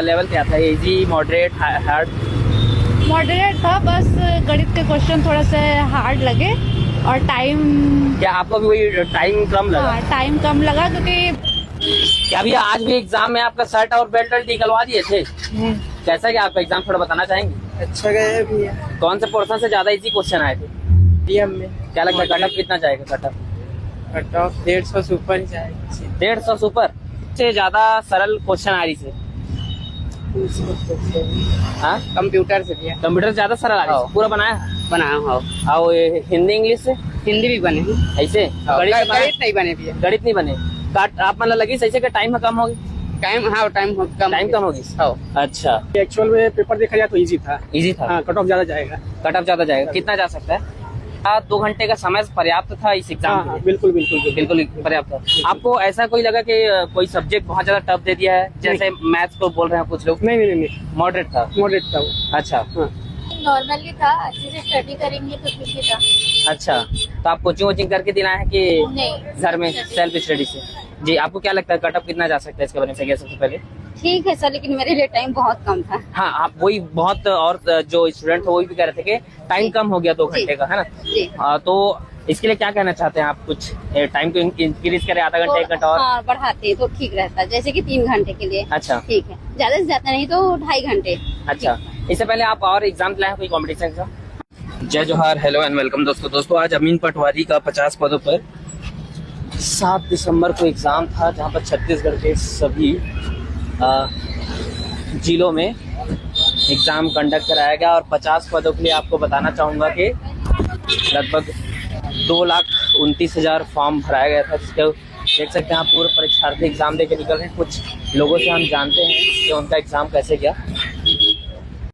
Level क्या था, easy, moderate, hard? Moderate था, बस गणित के क्वेश्चन थोड़ा सा हार्ड लगे और टाइम, क्या आपको भी वही टाइम कम लगा? हाँ टाइम कम लगा क्योंकि क्या भैया आज भी एग्जाम में आपका शर्ट और बेल्ट निकलवा दिए थे? कैसा गया आपका एग्जाम, थोड़ा बताना चाहेंगे? अच्छा गया भैया। कौन से पोर्शन से ज्यादा इजी क्वेश्चन आए थे? डीएम में क्या लगता है कटअप कितना जाएगा? कटअप कट ऑफ 150 से ऊपर ही जाएगा। 150 सुपर से ज्यादा सरल क्वेश्चन आ रही से? हाँ, कंप्यूटर से भैया कंप्यूटर से ज्यादा सरल आ रही से? पूरा बनाया हाँ। और ये हिंदी इंग्लिश से हिंदी भी बने हैं। ऐसे? गणित से बनाया? गणित नहीं बने भैया। गणित नहीं बने? काट आप मतलब लगी सही से कि टाइम कम होगी? टाइम टाइम कम होगी। अच्छा, एक्चुअल में पेपर देखा जाए तो इजी था। इजी था। हाँ, कट ऑफ ज्यादा जाएगा। कटअप ज्यादा जाएगा, कितना जा सकता है? 2 घंटे का समय पर्याप्त था इस एग्जाम हाँ, के हाँ, लिए? बिल्कुल बिल्कुल बिल्कुल। बिल्कुल पर्याप्त था। आपको ऐसा कोई लगा कि कोई सब्जेक्ट बहुत ज्यादा टफ दे दिया है, जैसे मैथ्स को बोल रहे हैं कुछ लोग? नहीं नहीं नहीं, मॉडरेट था? मॉडरेट था वो। अच्छा नॉर्मली था, अच्छे से स्टडी करेंगे तो ठीक ही था। अच्छा, तो आप कोचिंग वोचिंग करके दिलाए हैं कि नहीं, घर में सेल्फ स्टडी से? जी, आपको क्या लगता है कटअप कितना जा सकता है इसके बारे में सबसे पहले? ठीक है सर, लेकिन मेरे लिए टाइम बहुत कम था। हाँ, आप वही बहुत, और जो स्टूडेंट हो वही भी कह रहे थे कि टाइम कम हो गया 2 घंटे का, है ना? जी। तो इसके लिए क्या कहना चाहते हैं आप? कुछ टाइम को इंक्रीज करें, आधा घंटा, 1 घंटा और? हाँ, बढ़ाते तो ठीक रहता, जैसे कि 3 घंटे के लिए। अच्छा, ठीक है, ज्यादा से ज्यादा नहीं तो 2.5 घंटे। अच्छा। इससे पहले आप और एग्जाम दिलाए हैं कोई कॉम्पिटिशन का? जय जोहार, हेलो एंड वेलकम दोस्तों आज अमीन पटवारी का 50 पदों पर 7 दिसंबर को एग्जाम था, जहां पर छत्तीसगढ़ के सभी जिलों में एग्जाम कंडक्ट कराया गया। और 50 पदों के लिए आपको बताना चाहूँगा कि लगभग 2,29,000 फॉर्म भराया गया था, जिसके देख सकते हैं आप पूरे परीक्षार्थी एग्जाम दे के निकल रहे हैं। कुछ लोगों से हम जानते हैं कि उनका एग्जाम कैसे गया।